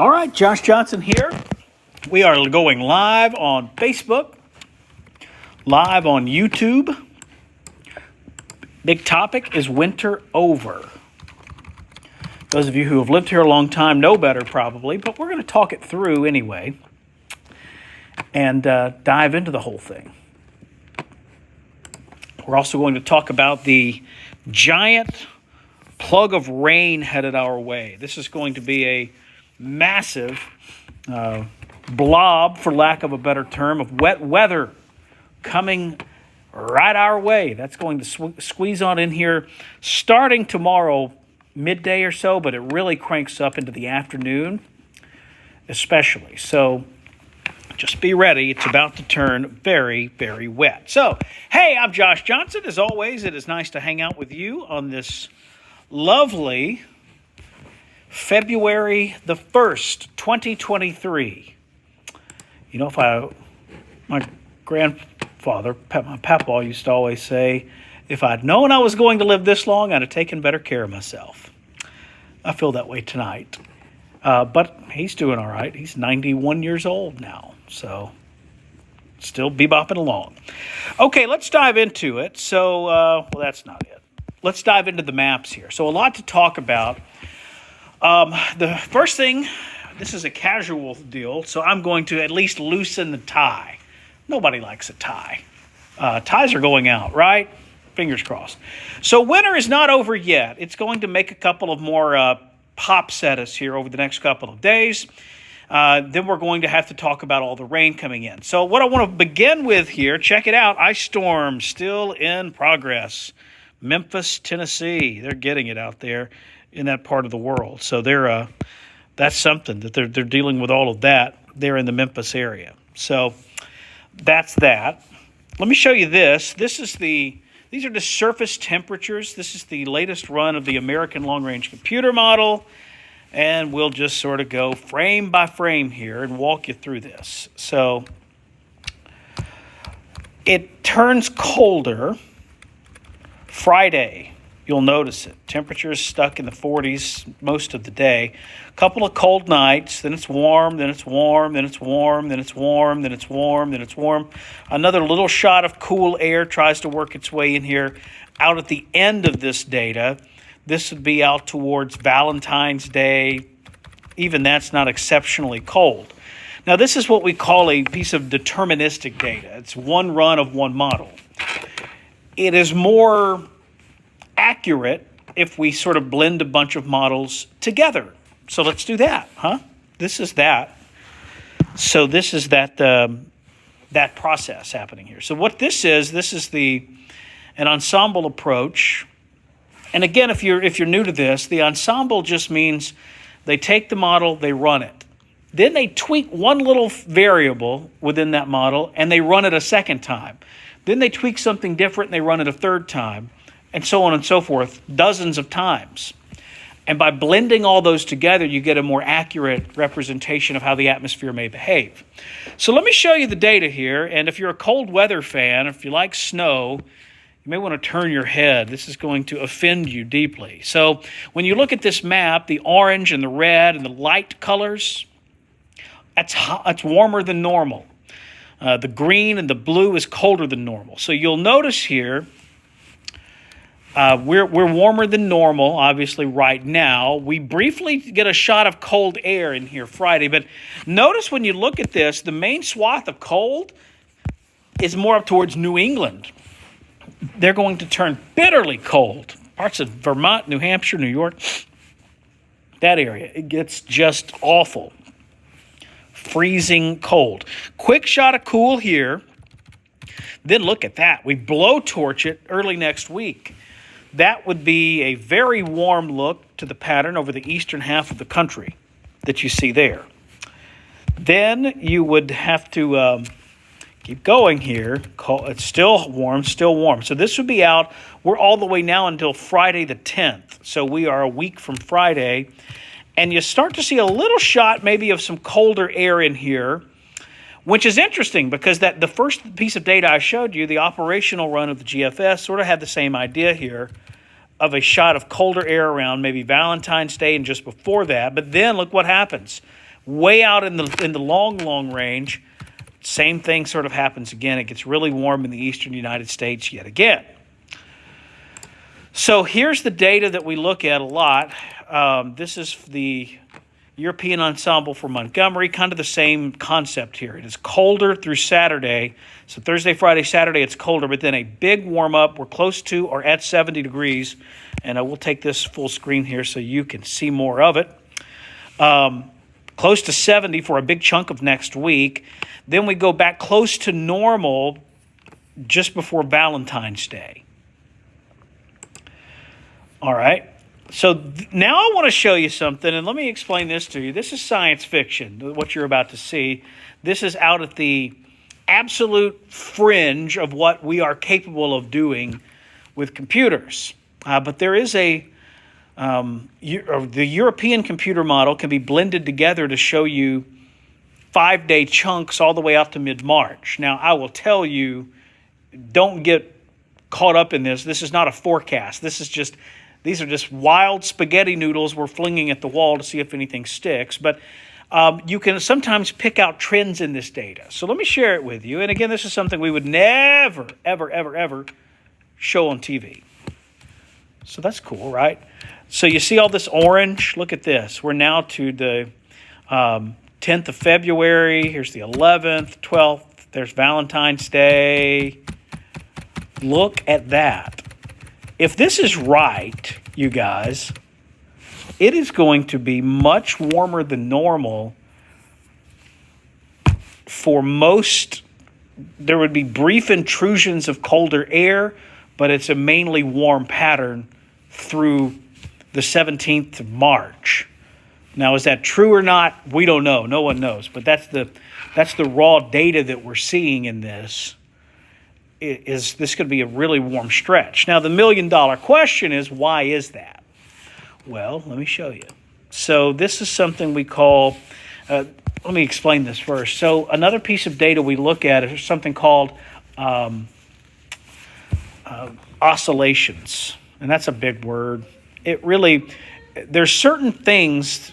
All right, Josh Johnson here. We are going live on Facebook, live on YouTube. Big topic is winter over. Those of you who have lived here a long time know better probably, but we're going to talk it through anyway and dive into the whole thing. We're also going to talk about the giant plug of rain headed our way. This is going to be a massive blob, for lack of a better term, of wet weather coming right our way. That's going to squeeze on in here starting tomorrow midday or so, but it really cranks up into the afternoon especially. So just be ready. It's about to turn very, very wet. So, hey, I'm Josh Johnson. As always, it is nice to hang out with you on this lovely February the 1st, 2023. You know, my grandfather, my papa, used to always say, if I'd known I was going to live this long, I'd have taken better care of myself. I feel that way tonight. But he's doing all right. He's 91 years old now, so still bebopping along. Okay, let's dive into it. So, well, that's not it. Let's dive into the maps here. So a lot to talk about. The first thing, this is a casual deal, so I'm going to at least loosen the tie. Nobody likes a tie. Ties are going out, right? Fingers crossed. So winter is not over yet. It's going to make a couple of more pops at us here over the next couple of days. Then we're going to have to talk about all the rain coming in. So what I want to begin with here, check it out. Ice storm still in progress. Memphis, Tennessee, they're getting it out there in that part of the world. So that's something that they're dealing with all of that there in the Memphis area. So that's that. Let me show you this. These are the surface temperatures. This is the latest run of the American Long Range Computer Model. And we'll just sort of go frame by frame here and walk you through this. So it turns colder Friday. You'll notice it. Temperature is stuck in the 40s most of the day. A couple of cold nights, then it's warm, then it's warm, then it's warm, then it's warm, then it's warm, then it's warm. Another little shot of cool air tries to work its way in here. Out at the end of this data, this would be out towards Valentine's Day. Even that's not exceptionally cold. Now, this is what we call a piece of deterministic data. It's one run of one model. It is more accurate if we sort of blend a bunch of models together. So let's do that, huh? This is that. So this is that process happening here. So what this is an ensemble approach. And again, if you're new to this, the ensemble just means they take the model, they run it. Then they tweak one little variable within that model and they run it a second time. Then they tweak something different and they run it a third time. And so on and so forth, dozens of times. And by blending all those together, you get a more accurate representation of how the atmosphere may behave. So let me show you the data here. And if you're a cold weather fan, if you like snow, you may want to turn your head. This is going to offend you deeply. So when you look at this map, the orange and the red and the light colors, that's warmer than normal. The green and the blue is colder than normal. So you'll notice here, we're warmer than normal, obviously, right now. We briefly get a shot of cold air in here Friday, but notice when you look at this, the main swath of cold is more up towards New England. They're going to turn bitterly cold. Parts of Vermont, New Hampshire, New York, that area, it gets just awful. Freezing cold. Quick shot of cool here. Then look at that. We blowtorch it early next week. That would be a very warm look to the pattern over the eastern half of the country that you see there. Then you would have to keep going here. It's still warm. So this would be out. We're all the way now until Friday the 10th. So we are a week from Friday. And you start to see a little shot maybe of some colder air in here, which is interesting because the first piece of data I showed you, the operational run of the GFS, sort of had the same idea here of a shot of colder air around maybe Valentine's Day and just before that. But then look what happens. Way out in the long range, same thing sort of happens again. It gets really warm in the eastern United States yet again. So here's the data that we look at a lot. This is the European Ensemble for Montgomery, kind of the same concept here. It is colder through Saturday. So Thursday, Friday, Saturday, it's colder, but then a big warm up. We're close to or at 70 degrees. And I will take this full screen here so you can see more of it. Close to 70 for a big chunk of next week. Then we go back close to normal just before Valentine's Day. All right. So now I want to show you something, and let me explain this to you. This is science fiction, what you're about to see. This is out at the absolute fringe of what we are capable of doing with computers. But there is the European computer model can be blended together to show you 5-day chunks all the way out to mid-March. Now, I will tell you, don't get caught up in this. This is not a forecast. These are just wild spaghetti noodles we're flinging at the wall to see if anything sticks. But you can sometimes pick out trends in this data. So let me share it with you. And again, this is something we would never, ever, ever, ever show on TV. So that's cool, right? So you see all this orange? Look at this. We're now to the 10th of February. Here's the 11th, 12th. There's Valentine's Day. Look at that. If this is right, you guys, it is going to be much warmer than normal for most. There would be brief intrusions of colder air, but it's a mainly warm pattern through the 17th of March. Now, is that true or not? We don't know. No one knows. But that's the raw data that we're seeing in this. Is this going to be a really warm stretch? Now, the million-dollar question is, why is that? Well, let me show you. So this is something we call, let me explain this first. So another piece of data we look at is something called oscillations. And that's a big word. There's certain things,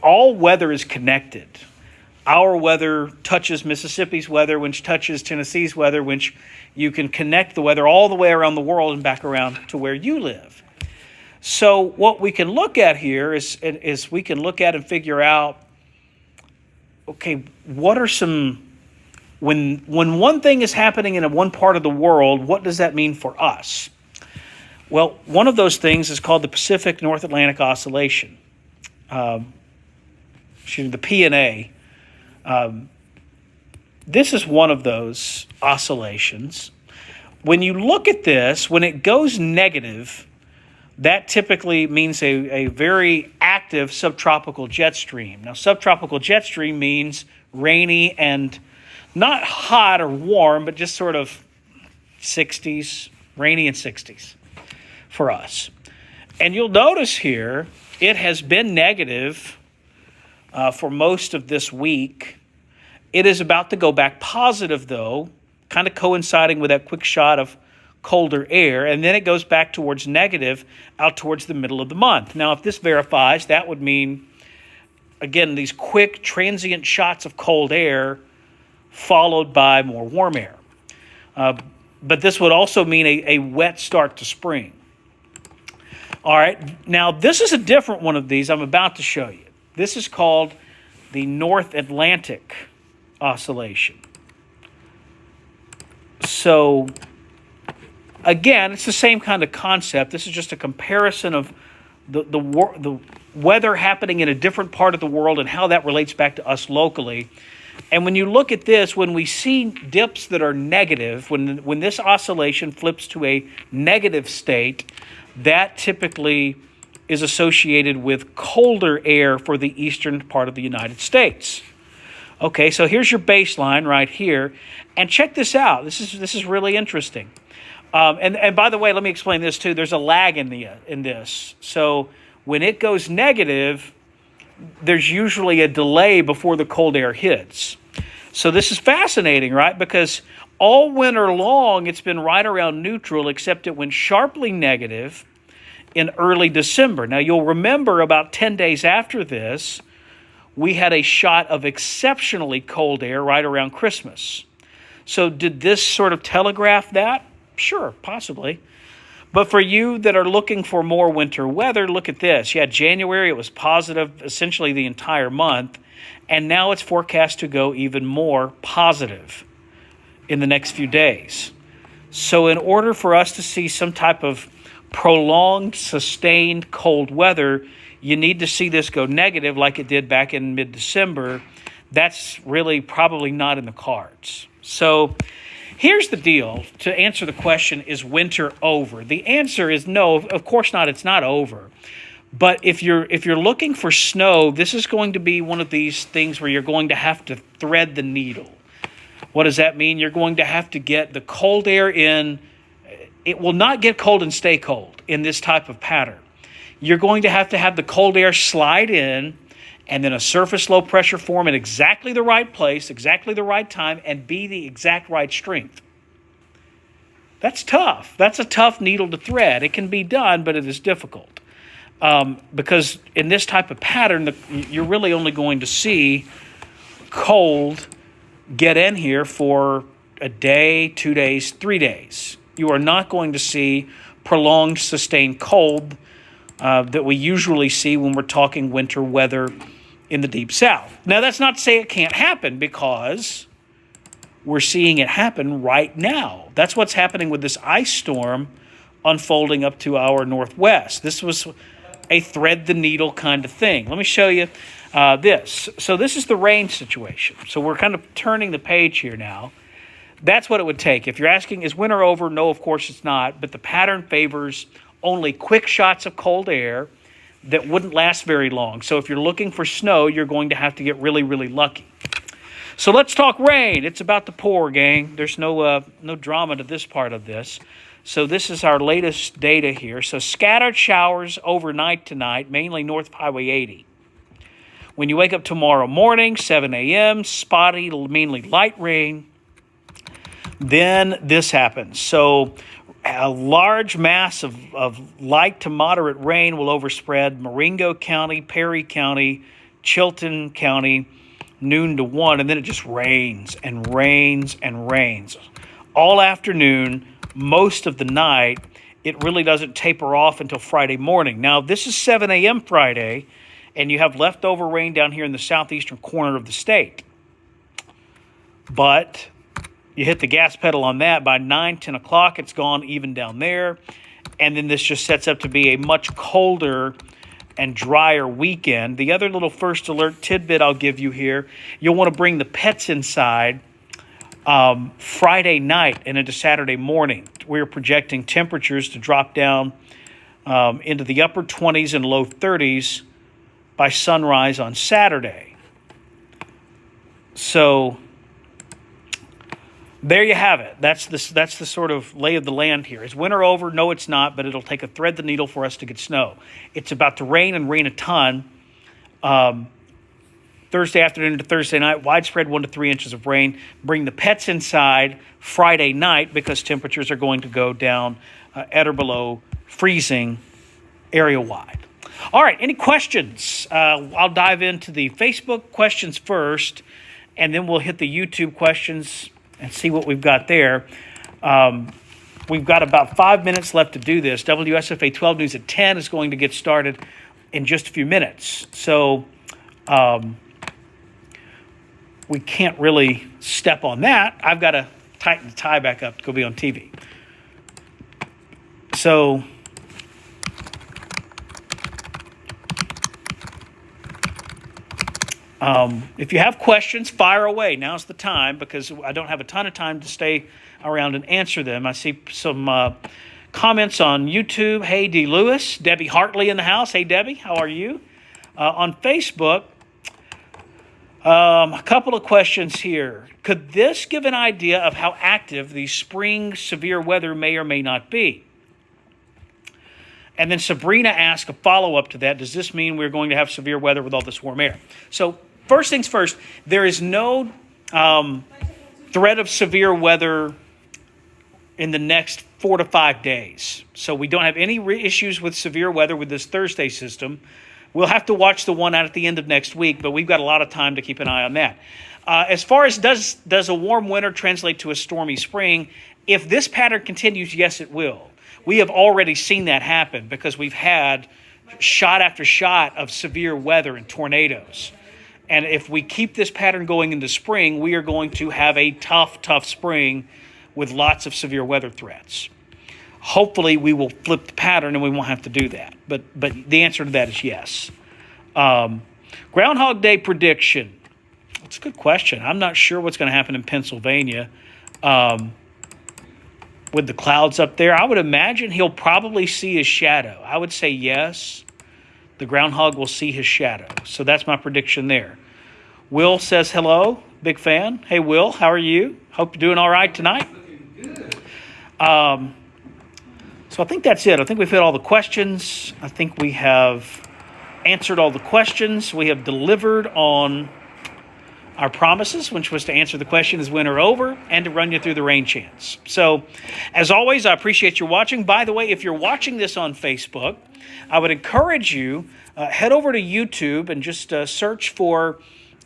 all weather is connected. Our weather touches Mississippi's weather, which touches Tennessee's weather, which you can connect the weather all the way around the world and back around to where you live. So what we can look at here is we can look at and figure out, okay, what are when one thing is happening in one part of the world, what does that mean for us? Well, one of those things is called the Pacific North Atlantic Oscillation, the PNA. This is one of those oscillations. When you look at this, when it goes negative, that typically means a very active subtropical jet stream. Now, subtropical jet stream means rainy and not hot or warm, but just sort of 60s, rainy and 60s for us. And you'll notice here, it has been negative for most of this week. It is about to go back positive, though, kind of coinciding with that quick shot of colder air, and then it goes back towards negative out towards the middle of the month. Now, if this verifies, that would mean, again, these quick transient shots of cold air followed by more warm air. But this would also mean a wet start to spring. All right, now this is a different one of these I'm about to show you. This is called the North Atlantic Oscillation. So, again, it's the same kind of concept. This is just a comparison of the weather happening in a different part of the world and how that relates back to us locally. And when you look at this, when we see dips that are negative, when this oscillation flips to a negative state, that typically is associated with colder air for the eastern part of the United States. Okay, so here's your baseline right here, and check this out. This is really interesting. And by the way, let me explain this too. There's a lag in this. So when it goes negative, there's usually a delay before the cold air hits. So this is fascinating, right? Because all winter long, it's been right around neutral, except it went sharply negative in early December. Now, you'll remember about 10 days after this, we had a shot of exceptionally cold air right around Christmas. So did this sort of telegraph that? Sure, possibly. But for you that are looking for more winter weather, look at this. Yeah, January, it was positive essentially the entire month, and now it's forecast to go even more positive in the next few days. So in order for us to see some type of prolonged, sustained cold weather, you need to see this go negative like it did back in mid-December. That's really probably not in the cards. So here's the deal. To answer the question, is winter over? The answer is no, of course not. It's not over. But if you're looking for snow, this is going to be one of these things where you're going to have to thread the needle. What does that mean? You're going to have to get the cold air in. It will not get cold and stay cold in this type of pattern. You're going to have the cold air slide in, and then a surface low pressure form in exactly the right place, exactly the right time, and be the exact right strength. That's tough. That's a tough needle to thread. It can be done, but it is difficult. Because in this type of pattern, you're really only going to see cold get in here for a day, 2 days, 3 days. You are not going to see prolonged, sustained cold that we usually see when we're talking winter weather in the Deep South. Now, that's not to say it can't happen, because we're seeing it happen right now. That's what's happening with this ice storm unfolding up to our northwest. This was a thread the needle kind of thing. Let me show you this. So this is the rain situation. So we're kind of turning the page here now. That's what it would take. If you're asking, is winter over? No, of course it's not. But the pattern favors only quick shots of cold air that wouldn't last very long. So if you're looking for snow, you're going to have to get really, really lucky. So let's talk rain. It's about to pour, gang. There's no drama to this part of this. So this is our latest data here. So scattered showers overnight tonight, mainly north of Highway 80. When you wake up tomorrow morning, 7 a.m., spotty, mainly light rain. Then this happens. So a large mass of light to moderate rain will overspread Marengo County, Perry County, Chilton County, noon to 1, and then it just rains and rains and rains. All afternoon, most of the night, it really doesn't taper off until Friday morning. Now, this is 7 a.m. Friday, and you have leftover rain down here in the southeastern corner of the state. But you hit the gas pedal on that. By 9, 10 o'clock, it's gone even down there. And then this just sets up to be a much colder and drier weekend. The other little first alert tidbit I'll give you here, you'll want to bring the pets inside Friday night and into Saturday morning. We're projecting temperatures to drop down into the upper 20s and low 30s by sunrise on Saturday. So there you have it. That's the sort of lay of the land here. Is winter over? No, it's not, but it'll take a thread the needle for us to get snow. It's about to rain and rain a ton. Thursday afternoon into Thursday night, widespread 1 to 3 inches of rain. Bring the pets inside Friday night because temperatures are going to go down at or below freezing area-wide. All right, any questions? I'll dive into the Facebook questions first, and then we'll hit the YouTube questions and see what we've got there. We've got about 5 minutes left to do this. WSFA 12 News at 10 is going to get started in just a few minutes. So we can't really step on that. I've got to tighten the tie back up to go be on TV. So if you have questions, fire away. Now's the time, because I don't have a ton of time to stay around and answer them. I see some comments on YouTube. Hey, D. Lewis. Debbie Hartley in the house. Hey, Debbie. How are you? On Facebook, a couple of questions here. Could this give an idea of how active the spring severe weather may or may not be? And then Sabrina asked a follow-up to that. Does this mean we're going to have severe weather with all this warm air? So first things first, there is no threat of severe weather in the next 4 to 5 days. So we don't have any issues with severe weather with this Thursday system. We'll have to watch the one out at the end of next week, but we've got a lot of time to keep an eye on that. As far as does a warm winter translate to a stormy spring, if this pattern continues, yes, it will. We have already seen that happen because we've had shot after shot of severe weather and tornadoes. And if we keep this pattern going into spring, we are going to have a tough spring with lots of severe weather threats. Hopefully, we will flip the pattern and we won't have to do that. But the answer to that is yes. Groundhog Day prediction. That's a good question. I'm not sure what's going to happen in Pennsylvania with the clouds up there. I would imagine he'll probably see his shadow. I would say yes. The groundhog will see his shadow. So that's my prediction there. Will says hello. Big fan. Hey, Will, how are you? Hope you're doing all right tonight. So I think that's it. I think we've hit all the questions. I think we have answered all the questions. We have delivered on our promises, which was to answer the question, is winter over, and to run you through the rain chance. So, as always, I appreciate you watching. By the way, if you're watching this on Facebook, I would encourage you, head over to YouTube and just search for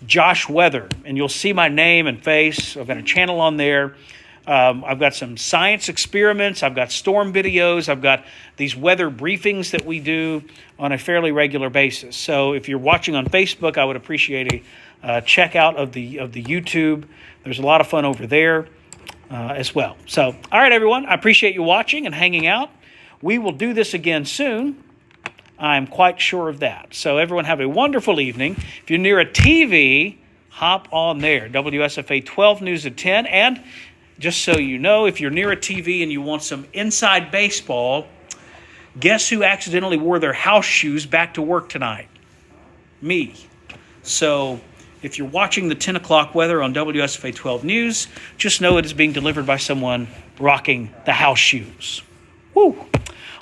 Josh Weather, and you'll see my name and face. I've got a channel on there. I've got some science experiments. I've got storm videos. I've got these weather briefings that we do on a fairly regular basis. So if you're watching on Facebook, I would appreciate a check out of the YouTube. There's a lot of fun over there as well. So, all right, everyone, I appreciate you watching and hanging out. We will do this again soon. I'm quite sure of that. So everyone have a wonderful evening. If you're near a TV, hop on there. WSFA 12 News at 10. And just so you know, if you're near a TV and you want some inside baseball, guess who accidentally wore their house shoes back to work tonight? Me. So if you're watching the 10 o'clock weather on WSFA 12 News, just know it is being delivered by someone rocking the house shoes. Woo!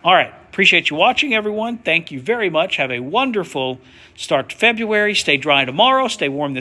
All right. Appreciate you watching, everyone. Thank you very much. Have a wonderful start to February. Stay dry tomorrow. Stay warm this